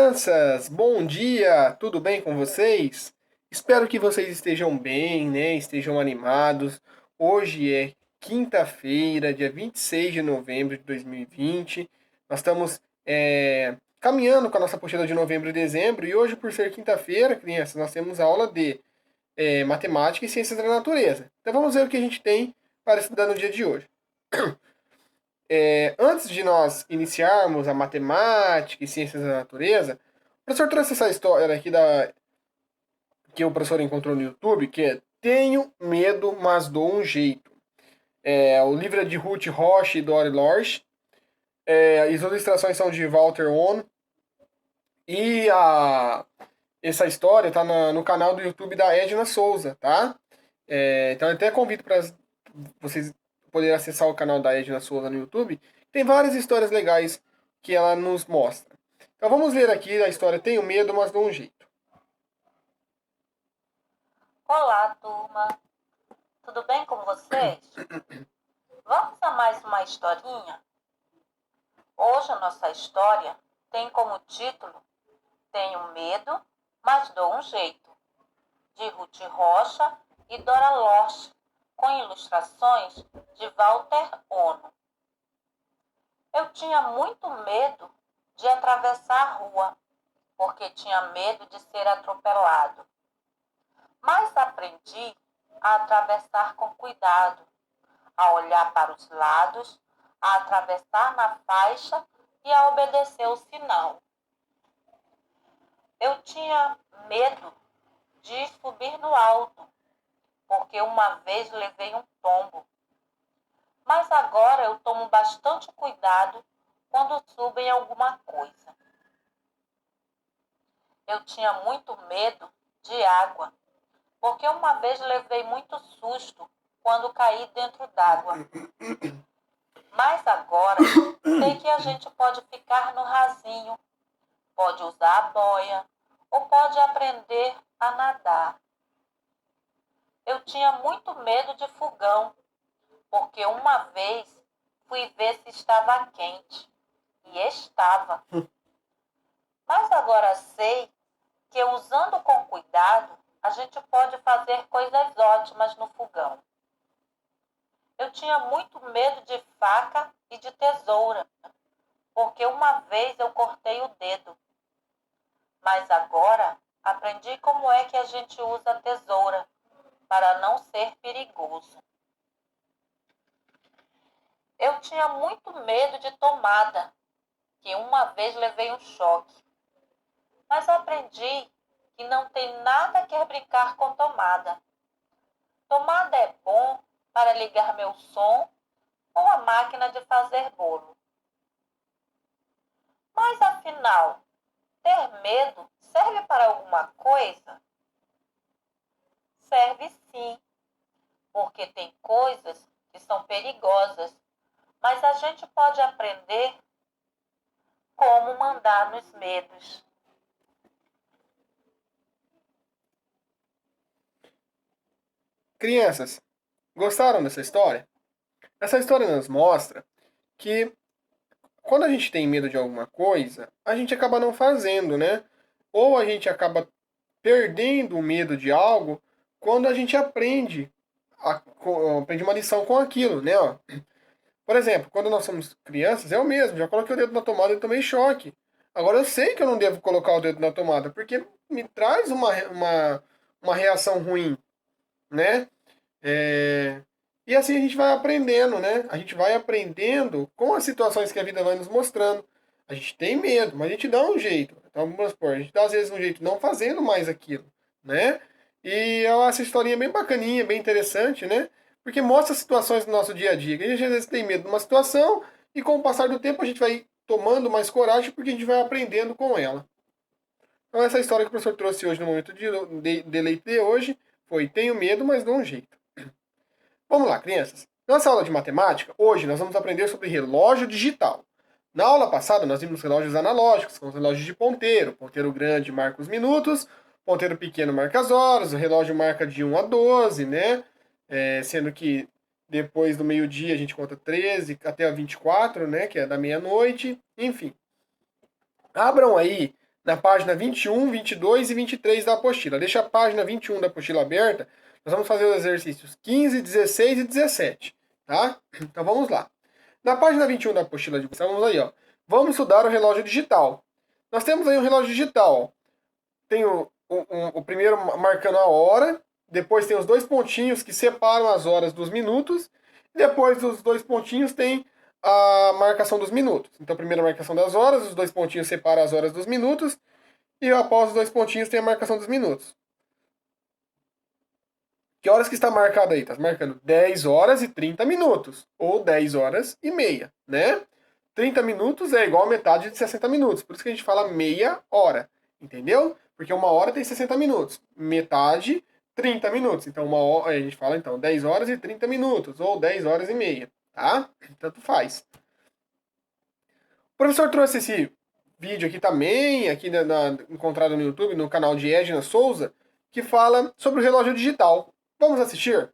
Crianças, bom dia, tudo bem com vocês? Espero que vocês estejam bem, né? Estejam animados. Hoje é quinta-feira, dia 26 de novembro de 2020. Nós estamos caminhando com a nossa apostila de novembro e dezembro, e hoje, por ser quinta-feira, crianças, nós temos aula de matemática e ciências da natureza. Então vamos ver o que a gente tem para estudar no dia de hoje. Antes de nós iniciarmos a matemática e ciências da natureza, o professor trouxe essa história aqui que o professor encontrou no YouTube, que é Tenho Medo, mas Dou um Jeito. O livro é de Ruth Rocha e Dory Lorsch. As ilustrações são de Walter Ono. E essa história está no canal do YouTube da Edna Souza, tá? Então eu até convido para vocês poderem acessar o canal da Edna Souza no YouTube. Tem várias histórias legais que ela nos mostra. Então vamos ler aqui a história Tenho Medo, mas Dou um Jeito. Olá, turma. Tudo bem com vocês? Vamos a mais uma historinha? Hoje a nossa história tem como título Tenho Medo, mas Dou um Jeito, de Ruth Rocha e Dora Lorsch, com ilustrações de Walter Ono. Eu tinha muito medo de atravessar a rua, porque tinha medo de ser atropelado. Mas aprendi a atravessar com cuidado, a olhar para os lados, a atravessar na faixa e a obedecer o sinal. Eu tinha medo de subir no alto, porque uma vez levei um tombo. Mas agora eu tomo bastante cuidado quando subo em alguma coisa. Eu tinha muito medo de água, porque uma vez levei muito susto quando caí dentro d'água. Mas agora sei que a gente pode ficar no rasinho, pode usar a boia ou pode aprender a nadar. Eu tinha muito medo de fogão, porque uma vez fui ver se estava quente, e estava. Mas agora sei que usando com cuidado, a gente pode fazer coisas ótimas no fogão. Eu tinha muito medo de faca e de tesoura, porque uma vez eu cortei o dedo. Mas agora aprendi como é que a gente usa a tesoura, para não ser perigoso. Eu tinha muito medo de tomada, que uma vez levei um choque. Mas aprendi que não tem nada que brincar com tomada. Tomada é bom para ligar meu som ou a máquina de fazer bolo. Mas afinal, ter medo serve para alguma coisa? Serve sim, porque tem coisas que são perigosas, mas a gente pode aprender como mandar nos medos. Crianças, gostaram dessa história? Essa história nos mostra que quando a gente tem medo de alguma coisa, a gente acaba não fazendo, né? Ou a gente acaba perdendo o medo de algo quando a gente aprende uma lição com aquilo, né? Ó, por exemplo, quando nós somos crianças, eu mesmo já coloquei o dedo na tomada e tomei choque. Agora eu sei que eu não devo colocar o dedo na tomada, porque me traz uma reação ruim, né? É, E assim a gente vai aprendendo, né? A gente vai aprendendo com as situações que a vida vai nos mostrando. A gente tem medo, mas a gente dá um jeito. Então, vamos supor, a gente dá às vezes um jeito não fazendo mais aquilo, né? E essa historinha é bem bacaninha, bem interessante, né? Porque mostra situações do nosso dia a dia. Que a gente às vezes tem medo de uma situação e com o passar do tempo a gente vai tomando mais coragem porque a gente vai aprendendo com ela. Então essa história que o professor trouxe hoje no momento de leite de hoje foi Tenho medo, mas dou um jeito. Vamos lá, crianças. Nessa aula de matemática, hoje nós vamos aprender sobre relógio digital. Na aula passada, nós vimos relógios analógicos, com os relógios de ponteiro. Ponteiro grande marca os minutos, ponteiro pequeno marca as horas, o relógio marca de 1 a 12, né? Sendo que depois do meio-dia a gente conta 13 até a 24, né? Que é da meia-noite. Enfim. Abram aí na página 21, 22 e 23 da apostila. Deixa a página 21 da apostila aberta. Nós vamos fazer os exercícios 15, 16 e 17, tá? Então vamos lá. Na página 21 da apostila de vocês, vamos aí, ó. Vamos estudar o relógio digital. Nós temos aí um relógio digital, ó. Tem o primeiro marcando a hora, depois tem os dois pontinhos que separam as horas dos minutos, e depois dos dois pontinhos tem a marcação dos minutos. Então, primeiro a marcação das horas, os dois pontinhos separam as horas dos minutos, e após os dois pontinhos tem a marcação dos minutos. Que horas que está marcado aí? Está marcando 10 horas e 30 minutos, ou 10 horas e meia, né? 30 minutos é igual a metade de 60 minutos, por isso que a gente fala meia hora, entendeu? Porque uma hora tem 60 minutos, metade, 30 minutos. Então, uma hora, a gente fala então 10 horas e 30 minutos, ou 10 horas e meia, tá? Tanto faz. O professor trouxe esse vídeo aqui também, aqui encontrado no YouTube, no canal de Edna Souza, que fala sobre o relógio digital. Vamos assistir?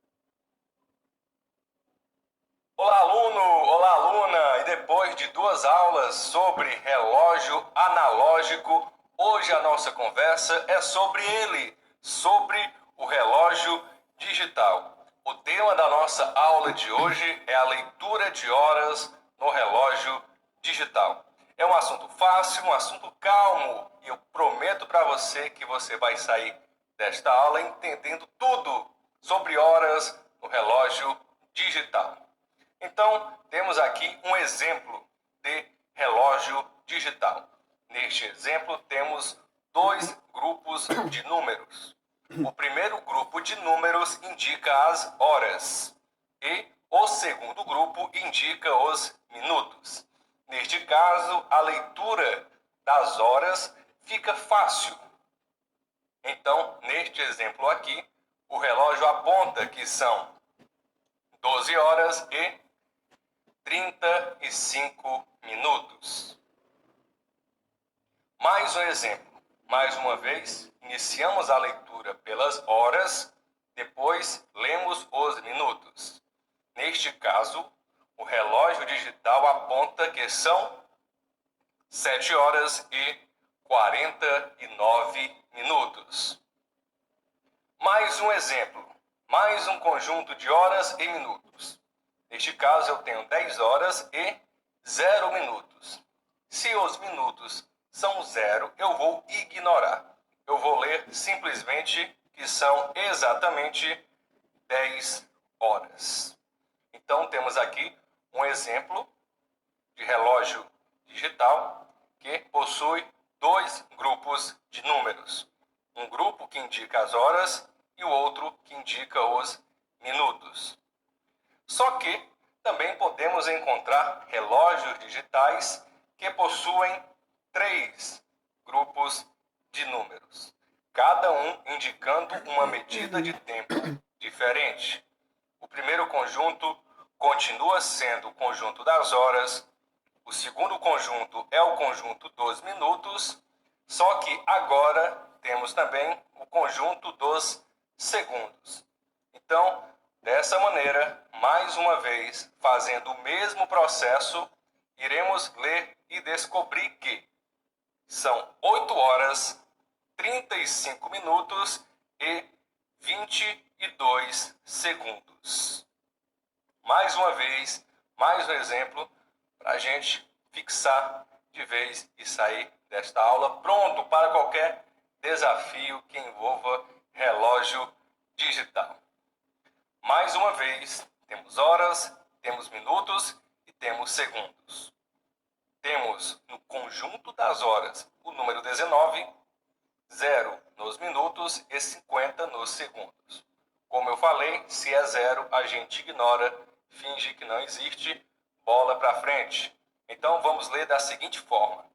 Olá, aluno! Olá, aluna! E depois de 2 aulas sobre relógio analógico, hoje a nossa conversa é sobre ele, sobre o relógio digital. O tema da nossa aula de hoje é a leitura de horas no relógio digital. É um assunto fácil, um assunto calmo, e eu prometo para você que você vai sair desta aula entendendo tudo sobre horas no relógio digital. Então, temos aqui um exemplo de relógio digital. Neste exemplo, temos 2 grupos de números. O primeiro grupo de números indica as horas e o segundo grupo indica os minutos. Neste caso, a leitura das horas fica fácil. Então, neste exemplo aqui, o relógio aponta que são 12 horas e 35 minutos. Mais um exemplo. Mais uma vez, iniciamos a leitura pelas horas, depois lemos os minutos. Neste caso, o relógio digital aponta que são 7 horas e 49 minutos. Mais um exemplo. Mais um conjunto de horas e minutos. Neste caso, eu tenho 10 horas e 0 minutos. Se os minutos são 0, eu vou ignorar. Eu vou ler simplesmente que são exatamente 10 horas. Então, temos aqui um exemplo de relógio digital que possui 2 grupos de números. Um grupo que indica as horas e o outro que indica os minutos. Só que também podemos encontrar relógios digitais que possuem 3 grupos de números, cada um indicando uma medida de tempo diferente. O primeiro conjunto continua sendo o conjunto das horas, o segundo conjunto é o conjunto dos minutos, só que agora temos também o conjunto dos segundos. Então, dessa maneira, mais uma vez, fazendo o mesmo processo, iremos ler e descobrir que são 8 horas, 35 minutos e 22 segundos. Mais uma vez, mais um exemplo para a gente fixar de vez e sair desta aula pronto para qualquer desafio que envolva relógio digital. Mais uma vez, temos horas, temos minutos e temos segundos. Temos no conjunto das horas o número 19, 0 nos minutos e 50 nos segundos. Como eu falei, se é 0, a gente ignora, finge que não existe, bola para frente. Então vamos ler da seguinte forma.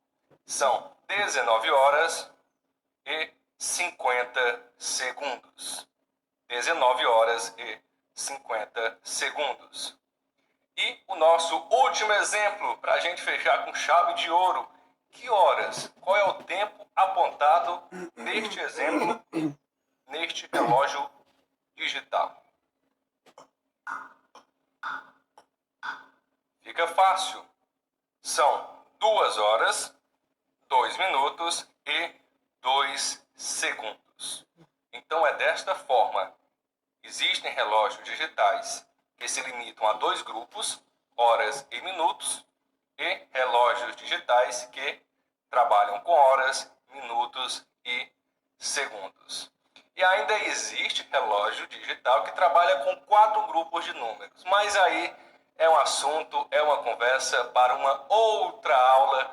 São 19 horas e 50 segundos. 19 horas e 50 segundos. E o nosso último exemplo, para a gente fechar com chave de ouro. Que horas? Qual é o tempo apontado neste exemplo, neste relógio digital? Fica fácil. São 2 horas, 2 minutos e 2 segundos. Então é desta forma. Existem relógios digitais que se limitam a 2 grupos, horas e minutos, e relógios digitais que trabalham com horas, minutos e segundos. E ainda existe relógio digital que trabalha com 4 grupos de números, mas aí é um assunto, é uma conversa para uma outra aula.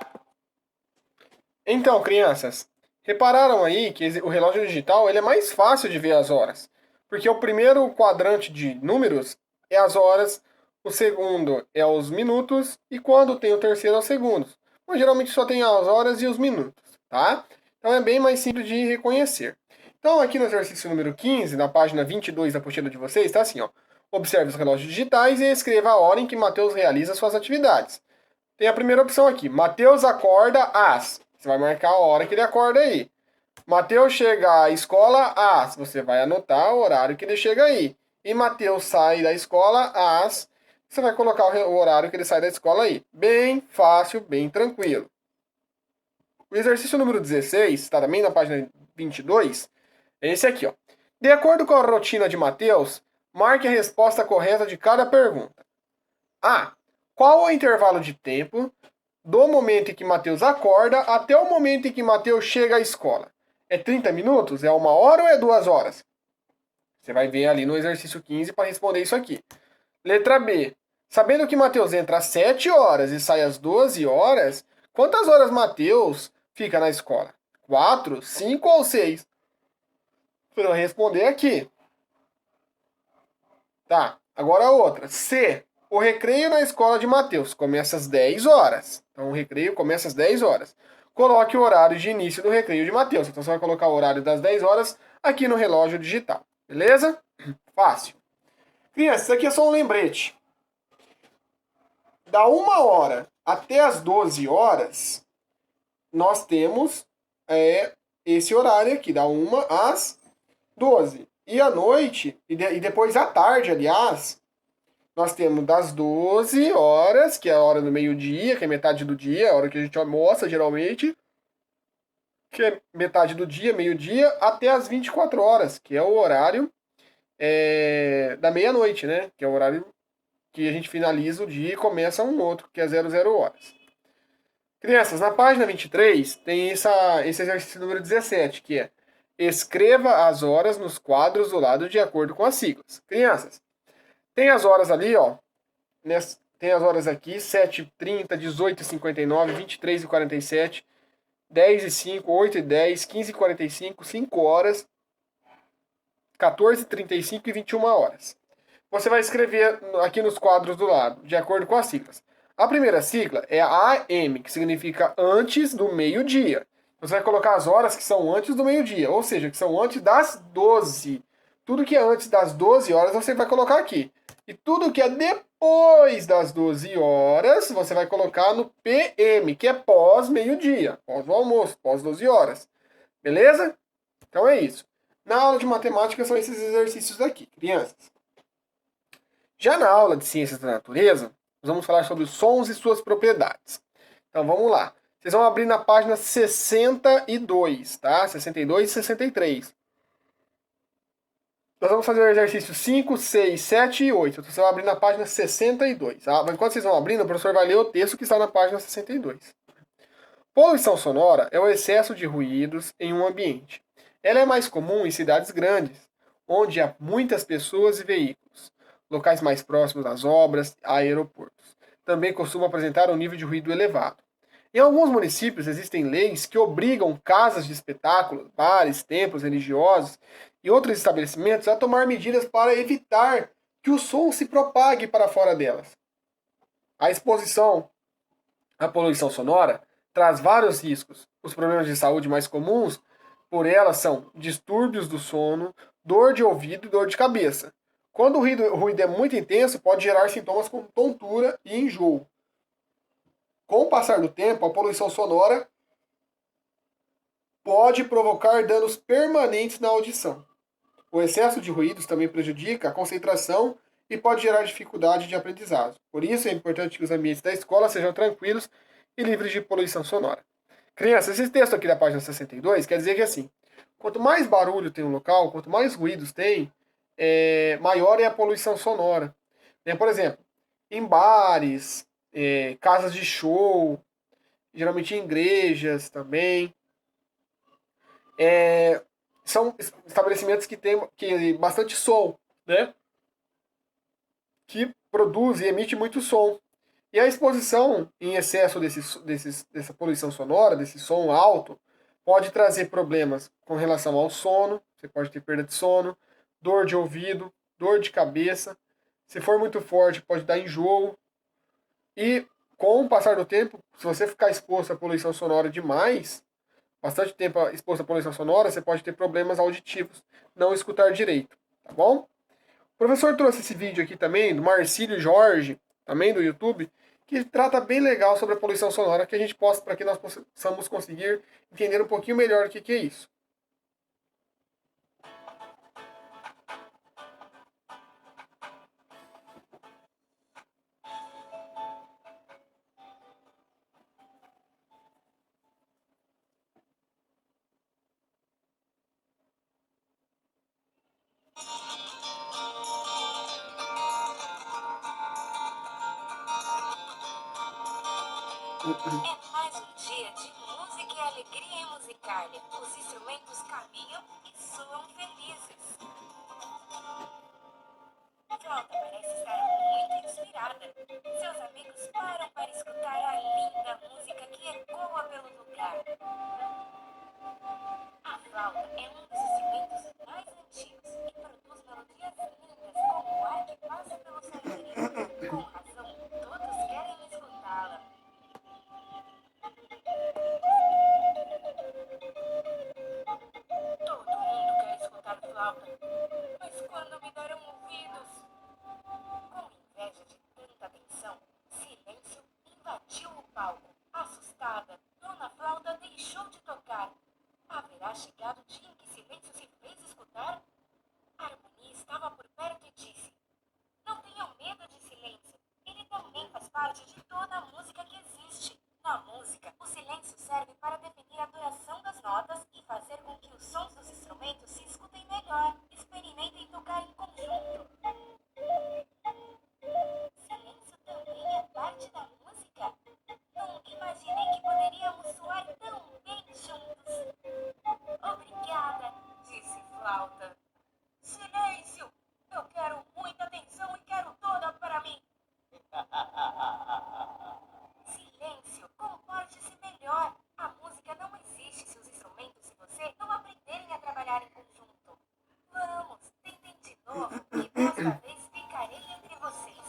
Então, crianças, repararam aí que o relógio digital ele é mais fácil de ver as horas, porque o primeiro quadrante de números é as horas, o segundo é os minutos e quando tem o terceiro é os segundos. Mas geralmente só tem as horas e os minutos, tá? Então é bem mais simples de reconhecer. Então aqui no exercício número 15, na página 22 da apostila de vocês, está assim, ó. Observe os relógios digitais e escreva a hora em que Mateus realiza suas atividades. Tem a primeira opção aqui. Mateus acorda às. Você vai marcar a hora que ele acorda aí. Mateus chega à escola às. Você vai anotar o horário que ele chega aí. E Mateus sai da escola às. Você vai colocar o horário que ele sai da escola aí. Bem fácil, bem tranquilo. O exercício número 16, está também na página 22, é esse aqui, ó. De acordo com a rotina de Mateus, marque a resposta correta de cada pergunta. A. Qual o intervalo de tempo do momento em que Mateus acorda até o momento em que Mateus chega à escola? É 30 minutos? É 1 hora ou é 2 horas? Você vai ver ali no exercício 15 para responder isso aqui. Letra B. Sabendo que Mateus entra às 7 horas e sai às 12 horas, quantas horas Mateus fica na escola? 4, 5 ou 6? Você vai responder aqui. Tá, agora a outra. C. O recreio na escola de Mateus começa às 10 horas. Então o recreio começa às 10 horas. Coloque o horário de início do recreio de Mateus. Então você vai colocar o horário das 10 horas aqui no relógio digital. Beleza? Fácil. Crianças, isso aqui é só um lembrete. Da 1 hora até as 12 horas, nós temos esse horário aqui, da 1 às 12. E à noite, e depois à tarde, aliás, nós temos das 12 horas, que é a hora do meio-dia, que é metade do dia, a hora que a gente almoça geralmente, que é metade do dia, meio-dia, até as 24 horas, que é o horário da meia-noite, né? Que é o horário que a gente finaliza o dia e começa um outro, que é 00 horas. Crianças, na página 23 tem esse exercício número 17, que é escreva as horas nos quadros do lado de acordo com as siglas. Crianças, tem as horas ali, ó. Tem as horas aqui, 7h30, 18h59, 23h47, 10h05, 8h10, 15h45, 5 horas, 14h35 e 21 horas. Você vai escrever aqui nos quadros do lado, de acordo com as siglas. A primeira sigla é a AM, que significa antes do meio-dia. Você vai colocar as horas que são antes do meio-dia, ou seja, que são antes das 12. Tudo que é antes das 12 horas você vai colocar aqui. E tudo que é depois das 12 horas, você vai colocar no PM, que é pós-meio-dia, pós o almoço, pós 12 horas. Beleza? Então é isso. Na aula de matemática são esses exercícios aqui, crianças. Já na aula de ciências da natureza, nós vamos falar sobre os sons e suas propriedades. Então vamos lá. Vocês vão abrir na página 62, tá? 62 e 63. Nós vamos fazer o exercício 5, 6, 7 e 8. Então, você vai abrir na página 62. Tá? Enquanto vocês vão abrindo, o professor vai ler o texto que está na página 62. Poluição sonora é o excesso de ruídos em um ambiente. Ela é mais comum em cidades grandes, onde há muitas pessoas e veículos, locais mais próximos às obras, aeroportos. Também costuma apresentar um nível de ruído elevado. Em alguns municípios existem leis que obrigam casas de espetáculos, bares, templos religiosos e outros estabelecimentos a tomar medidas para evitar que o som se propague para fora delas. A exposição à poluição sonora traz vários riscos. Os problemas de saúde mais comuns por ela são distúrbios do sono, dor de ouvido e dor de cabeça. Quando o ruído é muito intenso, pode gerar sintomas como tontura e enjoo. Com o passar do tempo, a poluição sonora pode provocar danos permanentes na audição. O excesso de ruídos também prejudica a concentração e pode gerar dificuldade de aprendizado. Por isso, é importante que os ambientes da escola sejam tranquilos e livres de poluição sonora. Criança, esse texto aqui da página 62 quer dizer que assim, quanto mais barulho tem um local, quanto mais ruídos tem, maior é a poluição sonora. Né? Por exemplo, em bares, casas de show, geralmente em igrejas também, são estabelecimentos que têm bastante som, né? Que produz e emite muito som. E a exposição em excesso dessa poluição sonora, desse som alto, pode trazer problemas com relação ao sono. Você pode ter perda de sono, dor de ouvido, dor de cabeça. Se for muito forte, pode dar enjoo. E com o passar do tempo, se você ficar exposto à poluição sonora demais, bastante tempo exposto à poluição sonora, você pode ter problemas auditivos, não escutar direito, tá bom? O professor trouxe esse vídeo aqui também, do Marcílio Jorge, também do YouTube, que trata bem legal sobre a poluição sonora, que a gente possa, para que nós possamos conseguir entender um pouquinho melhor o que é isso. É mais um dia de música e alegria em Musicalia. Os instrumentos caminham e soam felizes. A flauta parece estar muito inspirada. Seus amigos param para escutar a linda música que ecoa pelo lugar. A flauta é um dos instrumentos mais antigos e produz melodias lindas como o ar que passa pelo seu nariz. Com razão, todos querem escutá-la. Todo mundo quer escutar flauta, mas quando me darão ouvidos? Com inveja de tanta atenção, silêncio invadiu o palco. Assustada, Dona Flauta deixou de tocar. Haverá chegado o dia em que silêncio se fez escutar? A harmonia estava por perto e disse: não tenham medo de silêncio. Ele também faz parte de toda a música que existe. Na música, o silêncio serve para definir a duração das notas e fazer com que os sons dos instrumentos se escutem melhor. Experimentem tocar em conjunto. Silêncio também é parte da música? Nunca imaginei que poderíamos soar tão bem juntos. Obrigada, disse Flauta. Silêncio! Eu quero muita atenção e quero toda para mim. Silêncio, comporte-se melhor. A música não existe se os instrumentos e você não aprenderem a trabalhar em conjunto. Vamos, tentem de novo e desta vez ficarei entre vocês.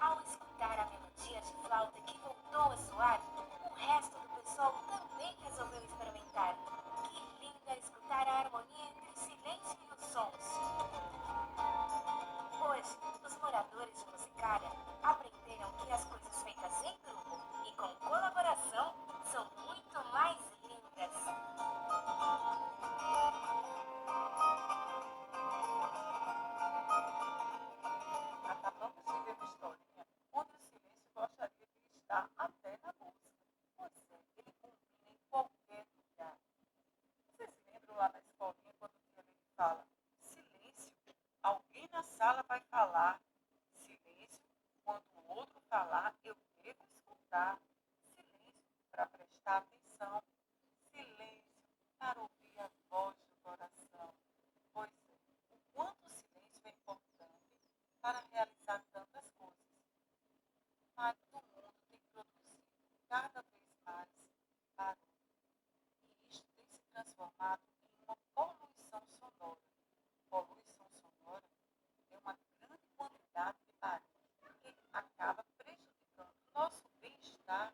Ao escutar a melodia de flauta que voltou a soar, o resto do pessoal também resolveu experimentar. Que lindo é escutar a harmonia entre o silêncio e os sons. Hoje, os moradores de Musicalia aprenderam que as coisas feitas em grupo e com colaboração são muito mais lindas. Acabamos de ver uma historinha onde o silêncio gostaria de estar até na música. Pois é, ele combina em qualquer lugar. Vocês se lembram lá na escolinha quando o tia Lili fala: silêncio, alguém na sala vai falar. Silêncio, quando o outro falar, eu devo escutar. Silêncio, para prestar atenção. Silêncio, para ouvir a voz do coração. Pois é, o quanto o silêncio é importante para realizar tantas coisas. Mas o mundo tem produzido cada vez mais barulho. E isto tem se transformado em uma poluição sonora. Poluição sonora é uma grande quantidade de barulho que acaba prejudicando nosso bem-estar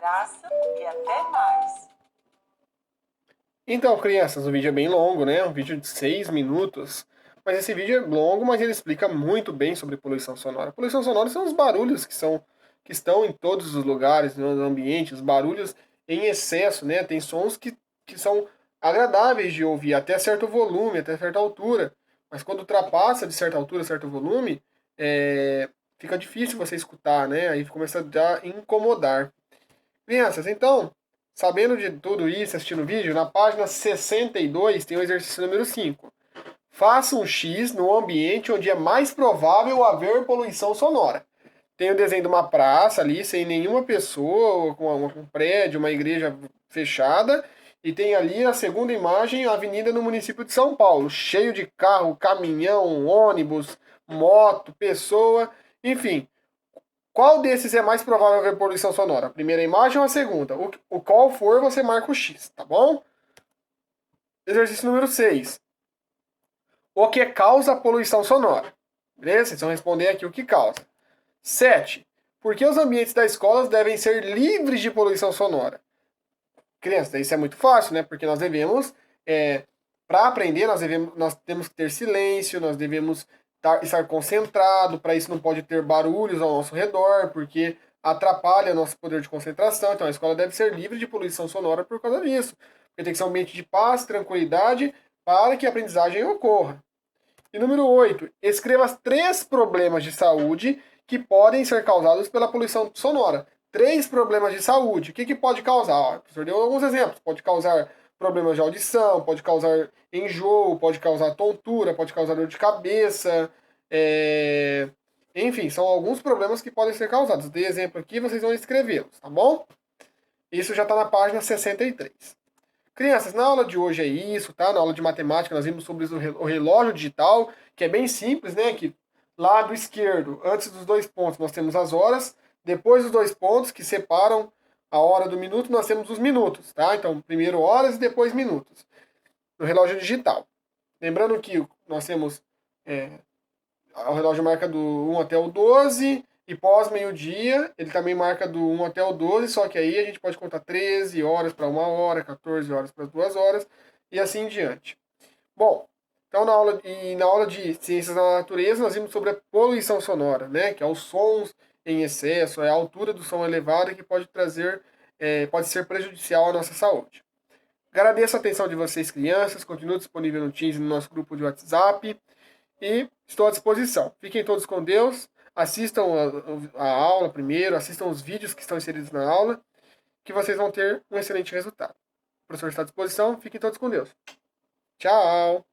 abraço e até mais. Então, crianças, o vídeo é bem longo, né? Um vídeo de 6 minutos. Mas esse vídeo é longo, mas ele explica muito bem sobre poluição sonora. Poluição sonora são os barulhos que estão em todos os lugares, no ambiente, os barulhos em excesso, né? Tem sons que são agradáveis de ouvir, até certo volume, até certa altura. Mas quando ultrapassa de certa altura, certo volume, fica difícil você escutar, né? Aí começa a incomodar. Crianças, então, sabendo de tudo isso, assistindo o vídeo, na página 62 tem o exercício número 5. Faça um X no ambiente onde é mais provável haver poluição sonora. Tem o desenho de uma praça ali, sem nenhuma pessoa, com um prédio, uma igreja fechada. E tem ali a segunda imagem, a avenida no município de São Paulo, cheio de carro, caminhão, ônibus, moto, pessoa, enfim. Qual desses é mais provável haver poluição sonora? A primeira imagem ou a segunda? O qual for, você marca o X, tá bom? Exercício número 6. O que causa poluição sonora? Beleza? Vocês vão responder aqui o que causa. 7. Por que os ambientes das escolas devem ser livres de poluição sonora? Crianças, isso é muito fácil, né? Porque nós devemos, para aprender, nós temos que ter silêncio, nós devemos estar concentrado, para isso não pode ter barulhos ao nosso redor, porque atrapalha o nosso poder de concentração. Então a escola deve ser livre de poluição sonora por causa disso. Porque tem que ser um ambiente de paz, tranquilidade, para que a aprendizagem ocorra. E número 8, escreva 3 problemas de saúde que podem ser causados pela poluição sonora. 3 problemas de saúde. O que pode causar? Ó, o professor deu alguns exemplos. Pode causar problemas de audição, pode causar enjoo, pode causar tontura, pode causar dor de cabeça. Enfim, são alguns problemas que podem ser causados. Dei exemplo aqui, vocês vão escrevê-los, tá bom? Isso já está na página 63. Crianças, na aula de hoje é isso, tá? Na aula de matemática nós vimos sobre o relógio digital, que é bem simples, né? Que lado esquerdo, antes dos 2 pontos, nós temos as horas. Depois dos 2 pontos que separam a hora do minuto, nós temos os minutos, tá? Então, primeiro horas e depois minutos. No relógio digital. Lembrando que nós temos... o relógio marca do 1 até o 12... E pós-meio-dia, ele também marca do 1 até o 12, só que aí a gente pode contar 13 horas para 1 hora, 14 horas para 2 horas, e assim em diante. Bom, então na aula de Ciências da Natureza, nós vimos sobre a poluição sonora, né? Que é os sons em excesso, é a altura do som elevada que pode pode ser prejudicial à nossa saúde. Agradeço a atenção de vocês, crianças, continuo disponível no Teams e no nosso grupo de WhatsApp, e estou à disposição. Fiquem todos com Deus. Assistam a aula primeiro, assistam os vídeos que estão inseridos na aula, que vocês vão ter um excelente resultado. O professor está à disposição, fiquem todos com Deus. Tchau!